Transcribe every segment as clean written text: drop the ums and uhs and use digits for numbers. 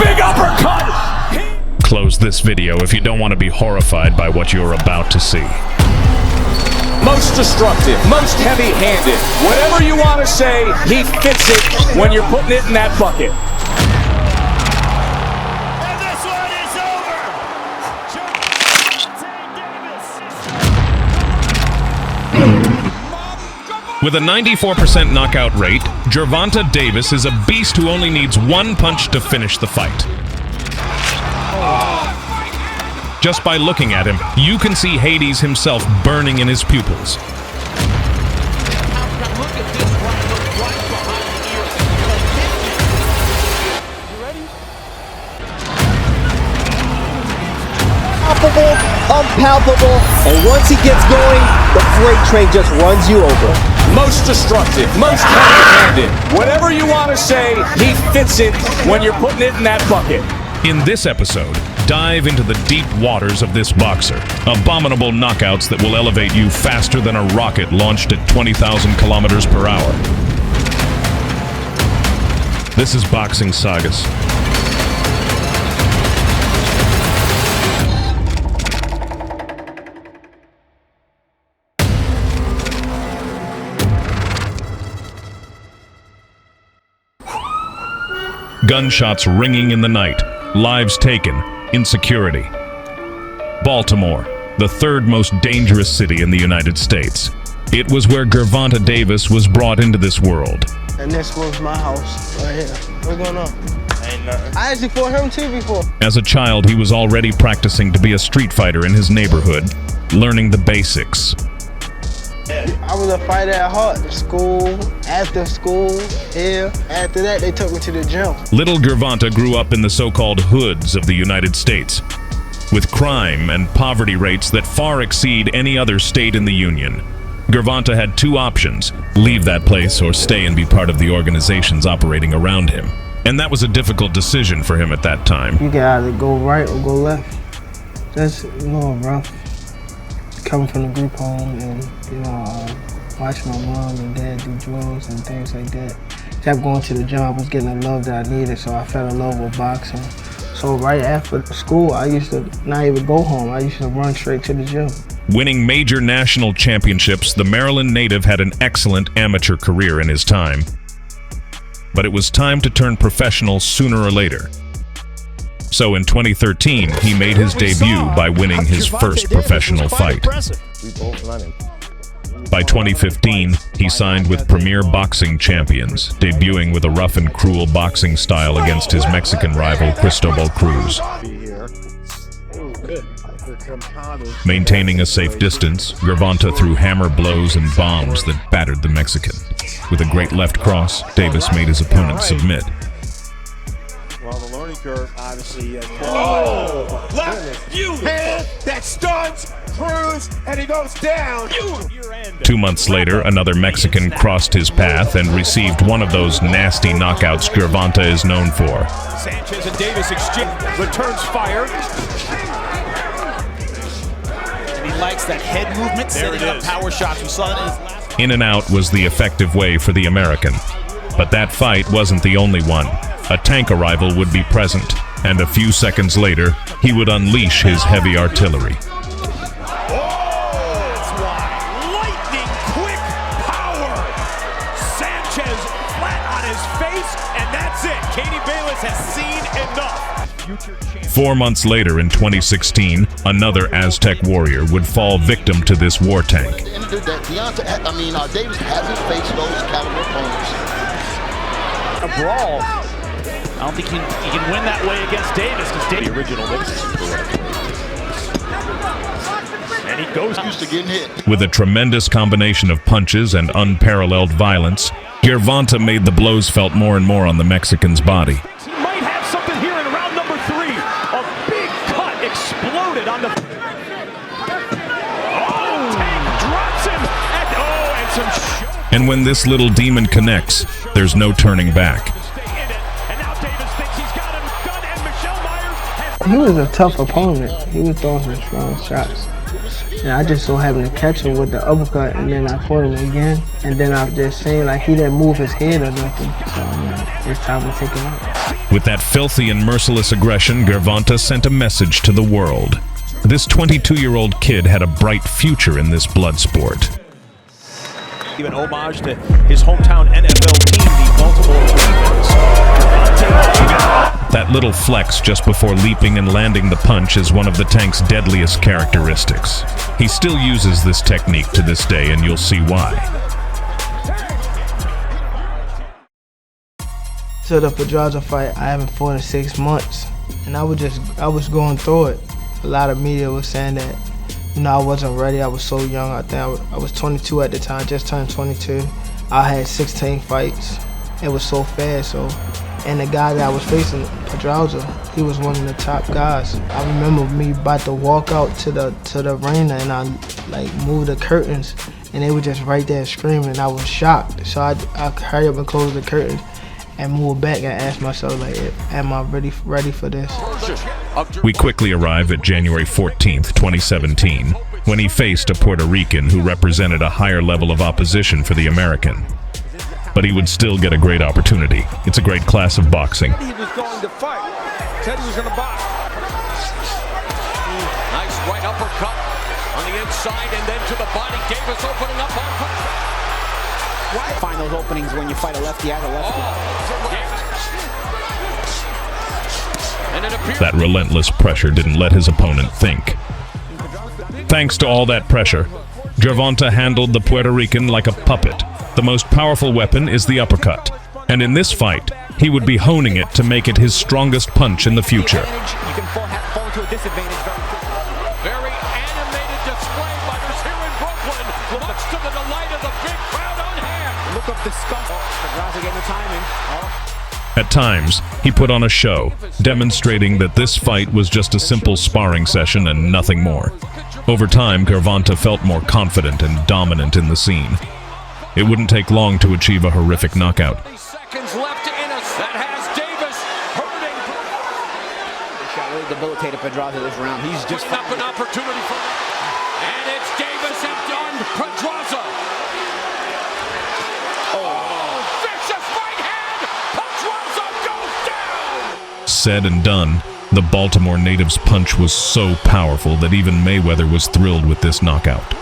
big uppercut! Close this video if you don't want to be horrified by what you're about to see. Most destructive, most heavy-handed. Whatever you want to say, he fits it when you're putting it in that bucket. And this one is over. With a 94% knockout rate, Gervonta Davis is a beast who only needs one punch to finish the fight. Just by looking at him, you can see Hades himself burning in his pupils. Unpalpable, and once he gets going, the freight train just runs you over. Most destructive, most heavy-handed. Whatever you want to say, he fits it when you're putting it in that bucket. In this episode, dive into the deep waters of this boxer. Abominable knockouts that will elevate you faster than a rocket launched at 20,000 kilometers per hour. This is Boxing Sagas. Gunshots ringing in the night, lives taken, insecurity. Baltimore, the third most dangerous city in the United States. It was where Gervonta Davis was brought into this world. And this was my house right here. What's going on? Ain't nothing. I actually fought him too before. As a child, he was already practicing to be a street fighter in his neighborhood, learning the basics. I was a fighter at heart. School, after school, here. After that, they took me to the gym. Little Gervonta grew up in the so-called hoods of the United States, with crime and poverty rates that far exceed any other state in the Union. Gervonta had two options: leave that place or stay and be part of the organizations operating around him. And that was a difficult decision for him at that time. You can either go right or go left. That's a little rough. Coming from the group home and, watching my mom and dad do drills and things like that. Kept going to the gym. I was getting the love that I needed, so I fell in love with boxing. So right after school, I used to not even go home. I used to run straight to the gym. Winning major national championships, the Maryland native had an excellent amateur career in his time. But it was time to turn professional sooner or later. So in 2013, he made his debut by winning his first professional fight. By 2015, he signed with Premier Boxing Champions, debuting with a rough and cruel boxing style against his Mexican rival, Cristobal Cruz. Maintaining a safe distance, Gervonta threw hammer blows and bombs that battered the Mexican. With a great left cross, Davis made his opponent submit. Well, the learning curve, obviously. Left, you hand that stuns Cruz, and he goes down. 2 months later, another Mexican crossed his path and received one of those nasty knockouts Gervonta is known for. Sanchez and Davis exchange, returns fire. And he likes that head movement, setting up power shots. We saw that in his last. In and out was the effective way for the American. But that fight wasn't the only one. A tank arrival would be present, and a few seconds later, he would unleash his heavy artillery. That's why. Lightning quick power. Sanchez flat on his face, and that's it. Katie Bayless has seen enough. 4 months later, in 2016, another Aztec warrior would fall victim to this war tank. Davis hasn't faced those caliber opponents. A brawl. I don't think he can win that way against Davis because Davis the original basis. And he goes used to getting hit. With a tremendous combination of punches and unparalleled violence, Gervonta made the blows felt more and more on the Mexican's body. He might have something here in round number 3. A big cut exploded on the. Tank drops him. And some. And when this little demon connects, there's no turning back. He was a tough opponent. He was throwing some strong shots. And I just so happened to catch him with the uppercut, and then I fought him again. And then I just seen like he didn't move his head or nothing. So it's time to take him out. With that filthy and merciless aggression, Gervonta sent a message to the world. This 22-year-old kid had a bright future in this blood sport. Even homage to his hometown NFL team, the Baltimore Ravens. That little flex just before leaping and landing the punch is one of the tank's deadliest characteristics. He still uses this technique to this day, and you'll see why. To the Pedraza fight, I haven't fought in 6 months, and I was going through it. A lot of media was saying that, you know, I wasn't ready. I was so young. I think I was 22 at the time, just turned 22. I had 16 fights. It was so fast. And the guy that I was facing, Pedraza, he was one of the top guys. I remember me about to walk out to the arena, and I like moved the curtains, and they were just right there screaming. I was shocked, so I hurried up and closed the curtains and moved back and asked myself, like, am I ready for this? We quickly arrive at January 14th, 2017, when he faced a Puerto Rican who represented a higher level of opposition for the American. But he would still get a great opportunity. It's a great class of boxing. He was going to fight. Said he was going to box. Nice right uppercut on the inside and then to the body. Davis opening up on punch. Find those openings when you fight a lefty as a lefty. That relentless pressure didn't let his opponent think. Thanks to all that pressure, Gervonta handled the Puerto Rican like a puppet. The most powerful weapon is the uppercut, and in this fight, he would be honing it to make it his strongest punch in the future. You can fall into a disadvantage very quickly. Very animated display by us here in Brooklyn, much to the delight of the big crowd on hand. Look of disgust. Pedraza getting the timing. At times, he put on a show, demonstrating that this fight was just a simple sparring session and nothing more. Over time, Gervonta felt more confident and dominant in the scene. It wouldn't take long to achieve a horrific knockout. Seconds left in us. That has Davis hurting. Shot really debilitated Pedraza this round. He's just up an opportunity for him. And it's Davis and done Pedraza. Vicious right hand. Pedraza goes down. Said and done, the Baltimore native's punch was so powerful that even Mayweather was thrilled with this knockout.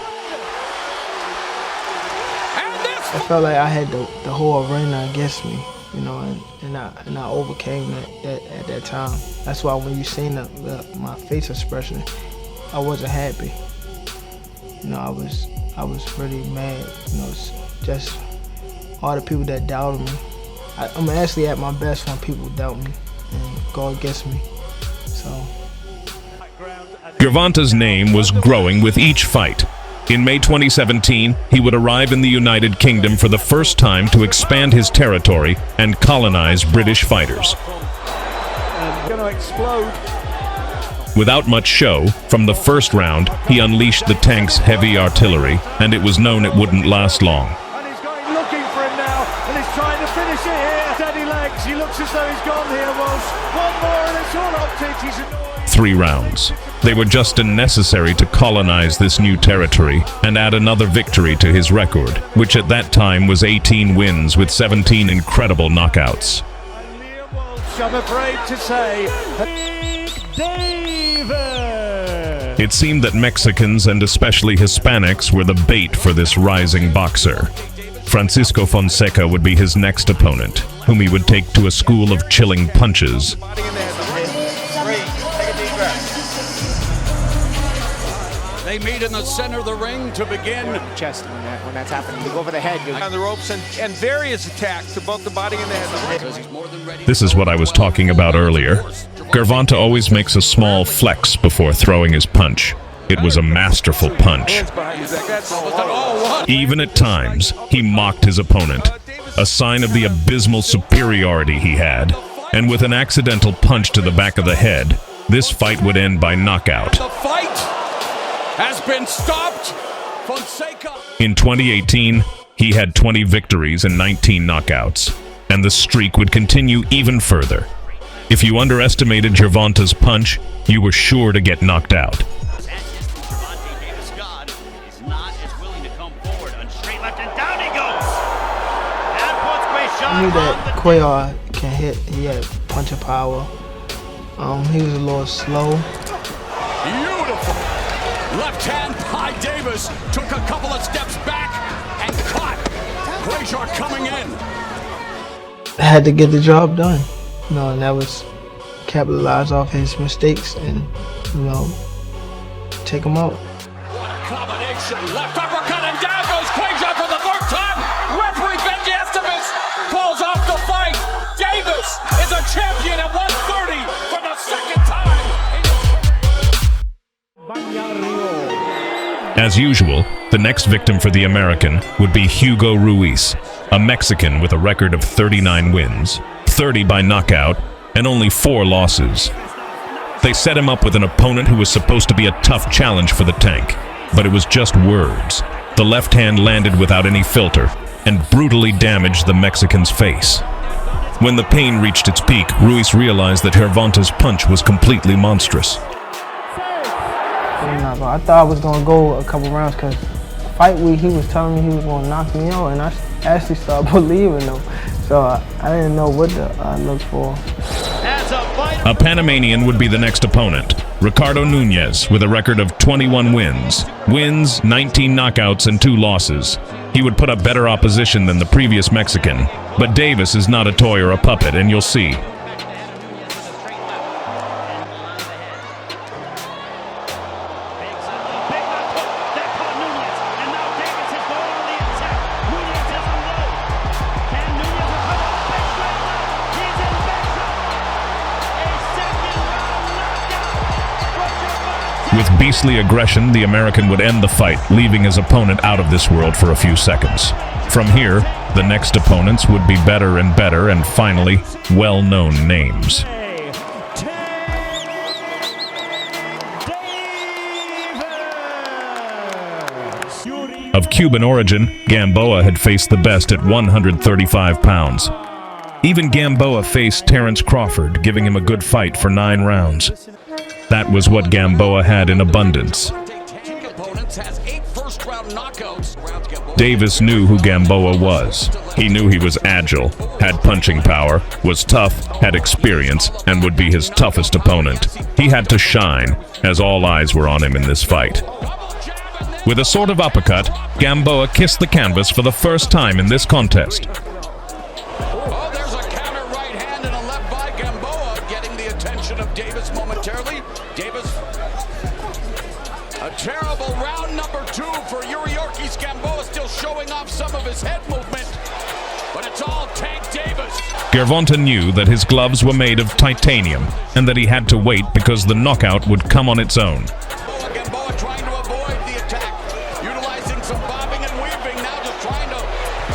I felt like I had the whole arena against me, you know, and I overcame that at that time. That's why when you seen my face expression, I wasn't happy. You know, I was really mad. You know, it's just all the people that doubted me. I'm actually at my best when people doubt me and go against me. So. Gervonta's name was growing with each fight. In May 2017, he would arrive in the United Kingdom for the first time to expand his territory and colonize British fighters. Going to explode. Without much show, from the first round, he unleashed the tank's heavy artillery, and it was known it wouldn't last long. And he's going looking for it now, and he's trying to finish it here. Steady legs. He looks as though he's gone here, Walsh. One more, and it's all optics. He's 3 rounds. They were just necessary to colonize this new territory and add another victory to his record, which at that time was 18 wins with 17 incredible knockouts. I'm afraid to say, Davis. It seemed that Mexicans and especially Hispanics were the bait for this rising boxer. Francisco Fonseca would be his next opponent, whom he would take to a school of chilling punches. They meet in the center of the ring to begin. Chest when that's happening. You go over the head. On the ropes and various attacks to both the body and the head. This is what I was talking about earlier. Gervonta always makes a small flex before throwing his punch. It was a masterful punch. Even at times, he mocked his opponent, a sign of the abysmal superiority he had. And with an accidental punch to the back of the head, this fight would end by knockout. The fight has been stopped. Fonseca. In 2018, he had 20 victories and 19 knockouts, and the streak would continue even further. If you underestimated Gervonta's punch, you were sure to get knocked out. knew that Cuellar can hit. He had punch of power. He was a little slow. Beautiful. Left hand, high Davis took a couple of steps back and caught. Cuellar coming in. I had to get the job done. You know, and that was capitalize off his mistakes and, you know, take him out. What a combination. Left uppercut and down goes Cuellar for the third time. Referee Benji Estevez calls off the fight. Davis is a champion at 130 for the second time. As usual, the next victim for the American would be Hugo Ruiz, a Mexican with a record of 39 wins, 30 by knockout, and only 4 losses. They set him up with an opponent who was supposed to be a tough challenge for the tank, but it was just words. The left hand landed without any filter and brutally damaged the Mexican's face. When the pain reached its peak, Ruiz realized that Gervonta's punch was completely monstrous. I thought I was going to go a couple rounds because fight week he was telling me he was going to knock me out, and I actually started believing him. So I didn't know what to look for. A Panamanian would be the next opponent, Ricardo Nunez, with a record of 21 wins, 19 knockouts, and 2 losses. He would put up better opposition than the previous Mexican, but Davis is not a toy or a puppet, and you'll see. With beastly aggression, the American would end the fight, leaving his opponent out of this world for a few seconds. From here, the next opponents would be better and better, and finally, well-known names. Of Cuban origin, Gamboa had faced the best at 135 pounds. Even Gamboa faced Terence Crawford, giving him a good fight for 9 rounds. That was what Gamboa had in abundance. Davis knew who Gamboa was. He knew he was agile, had punching power, was tough, had experience, and would be his toughest opponent. He had to shine, as all eyes were on him in this fight. With a sort of uppercut, Gamboa kissed the canvas for the first time in this contest. Oh, there's a counter right hand and a left by Gamboa, getting the attention of Davis momentarily. Davis, a terrible round number 2 for Yuriorkis Gamboa, still showing off some of his head movement, but it's all Tank Davis. Gervonta knew that his gloves were made of titanium and that he had to wait because the knockout would come on its own. Gamboa trying to avoid the attack, utilizing some bobbing and weaving, now just trying to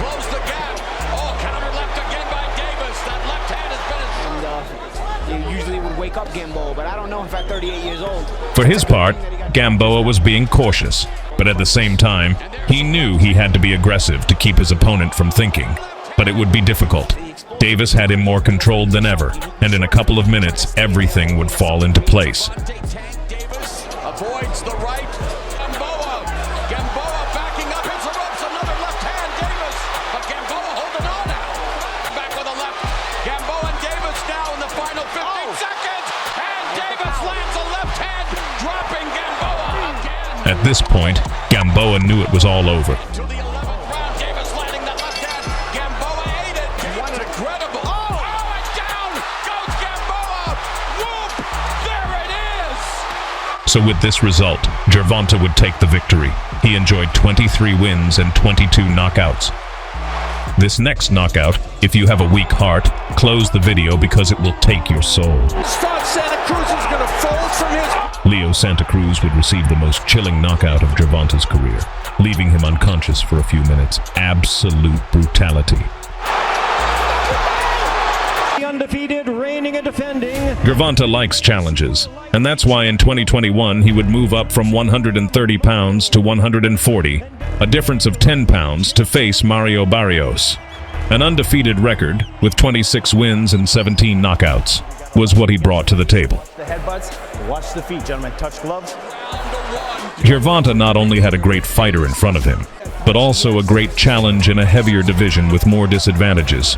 close the gap. Oh, counter left again by Davis. That left hand has been his... You usually would wake up Gamboa, but I don't know if at 38 years old. For his part, Gamboa was being cautious, but at the same time, he knew he had to be aggressive to keep his opponent from thinking. But it would be difficult. Davis had him more controlled than ever, and in a couple of minutes, everything would fall into place. Davis avoids the right. Gamboa backing up, hits the ropes, another left hand, Davis. But Gamboa holding on now. Back with a left. Gamboa and Davis now in the final 15 seconds. And Davis lands a left hand, dropping Gamboa again. At this point, Gamboa knew it was all over. To the 11th round, Davis landing the left hand. Gamboa ate it. It's incredible. Oh, and down goes Gamboa. Whoop! There it is. So with this result, Gervonta would take the victory. He enjoyed 23 wins and 22 knockouts. This next knockout, if you have a weak heart, close the video because it will take your soul. Santa Cruz is going to fold from his... Leo Santa Cruz would receive the most chilling knockout of Gervonta's career, leaving him unconscious for a few minutes. Absolute brutality. Undefeated, reigning and defending. Gervonta likes challenges, and that's why in 2021 he would move up from 130 pounds to 140, a difference of 10 pounds, to face Mario Barrios. An undefeated record, with 26 wins and 17 knockouts, was what he brought to the table. The headbutts, watch the feet, gentlemen. Touch gloves. Gervonta not only had a great fighter in front of him, but also a great challenge in a heavier division with more disadvantages.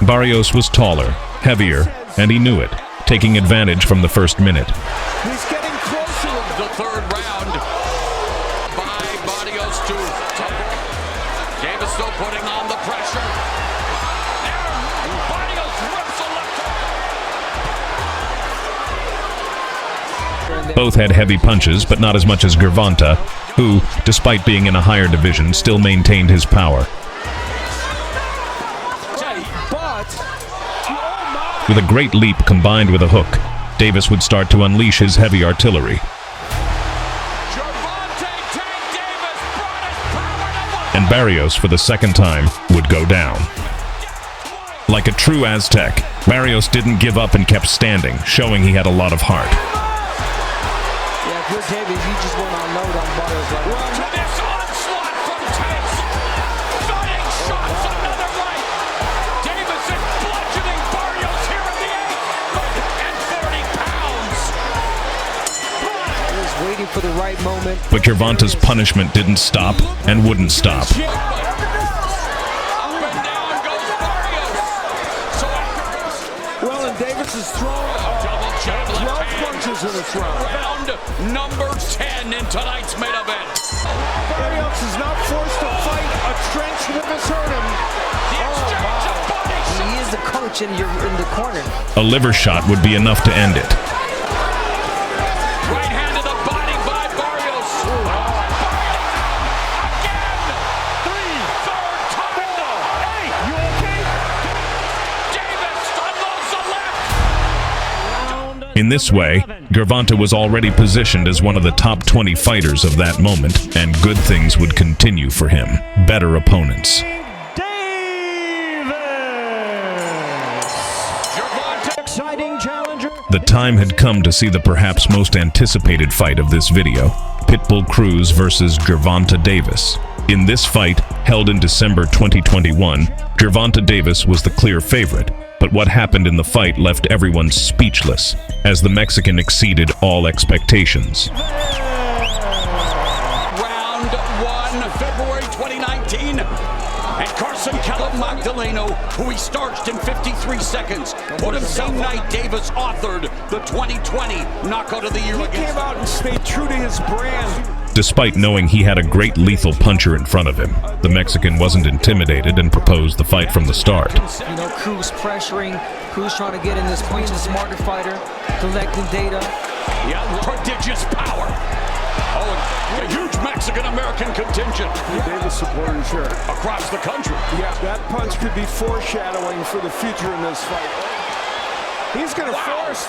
Barrios was taller, heavier, and he knew it, taking advantage from the first minute. He's getting closer. The third round by Barrios to Davis still putting on the pressure. There, Barrios rips a left hook. Both had heavy punches, but not as much as Gervonta, who, despite being in a higher division, still maintained his power. With a great leap combined with a hook, Davis would start to unleash his heavy artillery. And Barrios, for the second time, would go down. Like a true Aztec, Barrios didn't give up and kept standing, showing he had a lot of heart. Yeah, if you're Davis, you just went on load on Barrios. Well, to this onslaught from Davis. Stunning shots, another right. Davis is bludgeoning Barrios here in the 8th. And 40 pounds. He was waiting for the right moment. But Gervonta's punishment didn't stop and wouldn't stop. Up and down goes Barrios. So after Well, and Davis is throwing double jab 12 left hand. punches in this round. Round number 10 in tonight's main event. Barrios is not forced to fight. A trench whip has hurt him. The exchange of body He shots. is the coach in the corner. A liver shot would be enough to end it. Right hand to the body by Barrios. Again. Third time now. Hey, you okay? Davis unloads the left. In this way, Gervonta was already positioned as one of the top 20 fighters of that moment, and good things would continue for him. Better opponents. Gervonta. Exciting challenger. The time had come to see the perhaps most anticipated fight of this video, Pitbull Cruz versus Gervonta Davis. In this fight, held in December 2021, Gervonta Davis was the clear favorite, but what happened in the fight left everyone speechless, as the Mexican exceeded all expectations. Round 1, February 2019. And Carson Magdaleno, who he starched in 53 seconds, put him same night Davis authored the 2020 knockout of the year He against came out and stayed true to his brand. Despite knowing he had a great lethal puncher in front of him, the Mexican wasn't intimidated and proposed the fight from the start. You know, Cruz pressuring, Cruz trying to get in this point, a smarter fighter, collecting data. Yeah, prodigious power. Oh, and a huge Mexican-American contingent Davis supporters here. across the country. Yeah, that punch could be foreshadowing for the future in this fight. He's going to force.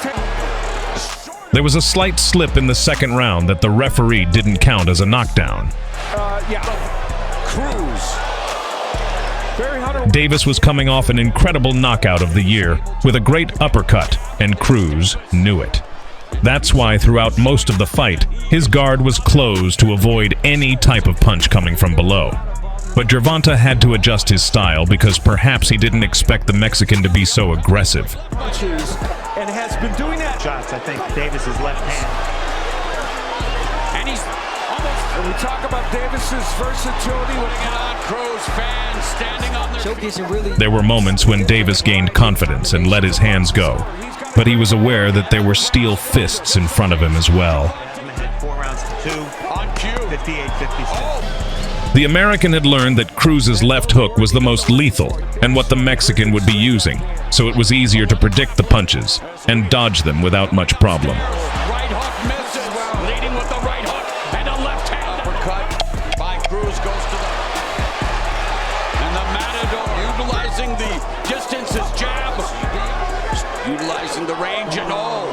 There was a slight slip in the second round that the referee didn't count as a knockdown. Yeah. Cruz. Barry Hunter. Davis was coming off an incredible knockout of the year with a great uppercut, and Cruz knew it. That's why throughout most of the fight, his guard was closed to avoid any type of punch coming from below. But Gervonta had to adjust his style because perhaps he didn't expect the Mexican to be so aggressive. Punches and has been doing that. Shots, I think Davis's left hand. And he's almost When we talk about Davis's versatility, putting it on Cruz. Fans standing on their Showcasing really. There were moments when Davis gained confidence and let his hands go, but he was aware that there were steel fists in front of him as well. 4 rounds to 2. on cue. 58-56. The American had learned that Cruz's left hook was the most lethal and what the Mexican would be using, so it was easier to predict the punches and dodge them without much problem. Right hook misses, leading with the right hook and a left hand uppercut by Cruz goes to the and the Matador utilizing the distance as jab, utilizing the range and all.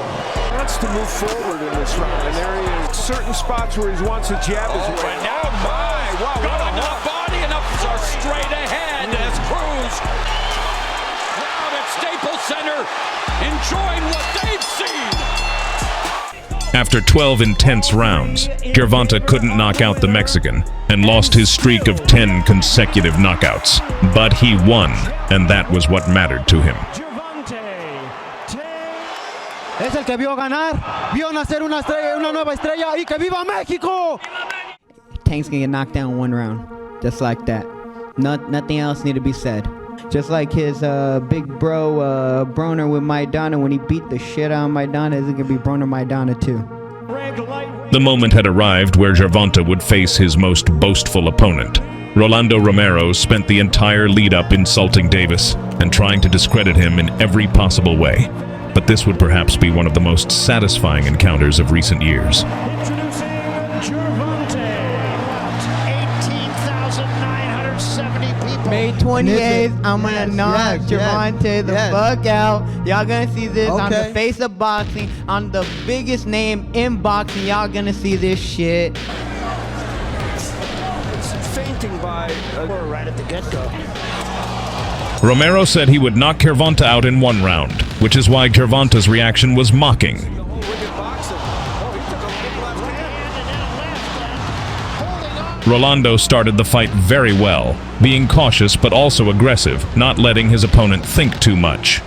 wants to move forward in this round, and there he is. Certain spots where he wants to jab his way. And now My, wow, got what a on the hook. body and up straight ahead as Cruz crowd at Staples Center enjoying what they've seen. After 12 intense rounds, Gervonta couldn't knock out the Mexican and lost his streak of 10 consecutive knockouts. But he won, and that was what mattered to him. Es el que vio ganar, vio nacer una estrella, una nueva estrella, y que viva México! Tank's gonna get knocked down in 1 round, just like that. Nothing else need to be said. Just like his big bro Broner with Maidana. When he beat the shit out of Maidana, it's gonna be Broner Maidana too. The moment had arrived where Gervonta would face his most boastful opponent. Rolando Romero spent the entire lead-up insulting Davis and trying to discredit him in every possible way. But this would perhaps be one of the most satisfying encounters of recent years. Introducing Gervonta. 18,970 people. May 28th, I'm gonna knock Gervonta the fuck out. Y'all gonna see this on the face of boxing, on the biggest name in boxing. Y'all gonna see this shit. Fainting by right at the get-go. Romero said he would knock Gervonta out in 1 round, which is why Gervonta's reaction was mocking. Rolando started the fight very well, being cautious but also aggressive, not letting his opponent think too much.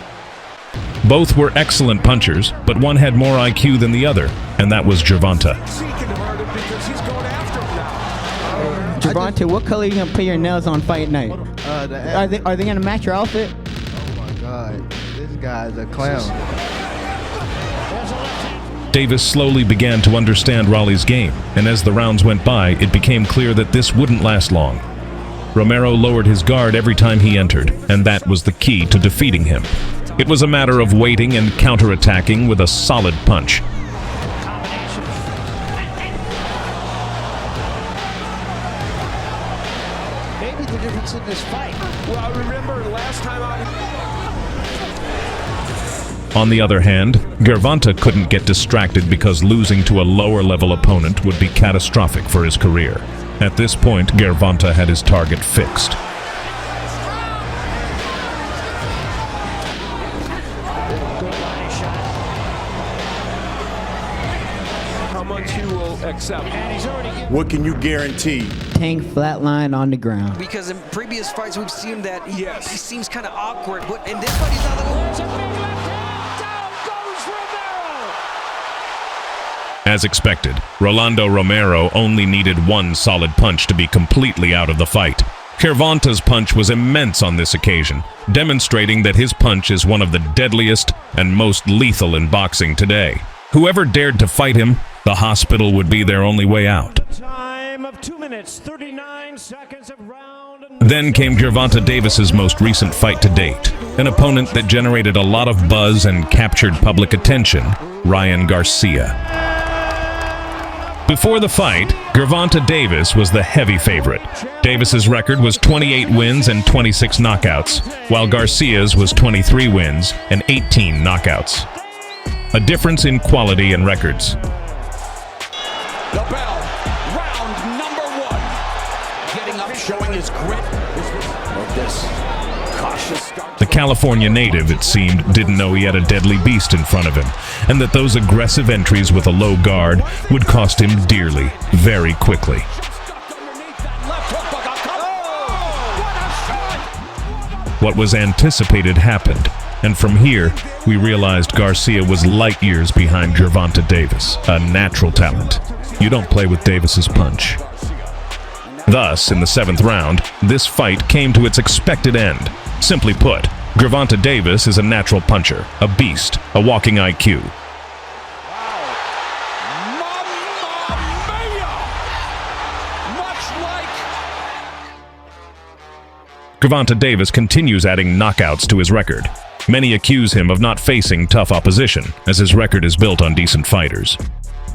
Both were excellent punchers, but one had more IQ than the other, and that was Gervonta. Gervonta, what color are you gonna put your nails on fight night? Are they gonna match your outfit? Oh my God, this guy's a clown. Davis slowly began to understand Raleigh's game, and as the rounds went by, it became clear that this wouldn't last long. Romero lowered his guard every time he entered, and that was the key to defeating him. It was a matter of waiting and counterattacking with a solid punch. Maybe the difference in this fight. Well, I remember last time On the other hand, Gervonta couldn't get distracted because losing to a lower-level opponent would be catastrophic for his career. At this point, Gervonta had his target fixed. how much you will accept. And he's already given. What can you guarantee? Tank flatline on the ground. Because in previous fights we've seen that he seems kind of awkward, but in this fight he's not like, As expected, Rolando Romero only needed one solid punch to be completely out of the fight. Gervonta's punch was immense on this occasion, demonstrating that his punch is one of the deadliest and most lethal in boxing today. Whoever dared to fight him, the hospital would be their only way out. Time of 2 minutes, 39 seconds of round. Then came Gervonta Davis's most recent fight to date, an opponent that generated a lot of buzz and captured public attention, Ryan Garcia. Before the fight, Gervonta Davis was the heavy favorite. Davis's record was 28 wins and 26 knockouts, while Garcia's was 23 wins and 18 knockouts. A difference in quality and records. The bell, round number 1. Getting up, showing his grit. Of this cautious start. The California native, it seemed, didn't know he had a deadly beast in front of him, and that those aggressive entries with a low guard would cost him dearly, very quickly. What was anticipated happened, and from here, we realized Garcia was light years behind Gervonta Davis, a natural talent. You don't play with Davis's punch. Thus, in the 7th round, this fight came to its expected end. Simply put, Gervonta Davis is a natural puncher, a beast, a walking IQ. Gervonta Davis continues adding knockouts to his record. Many accuse him of not facing tough opposition, as his record is built on decent fighters.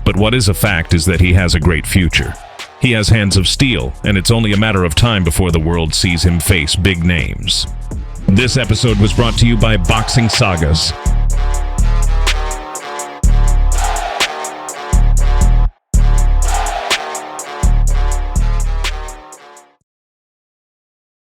But what is a fact is that he has a great future. He has hands of steel, and it's only a matter of time before the world sees him face big names. This episode was brought to you by Boxing Sagas.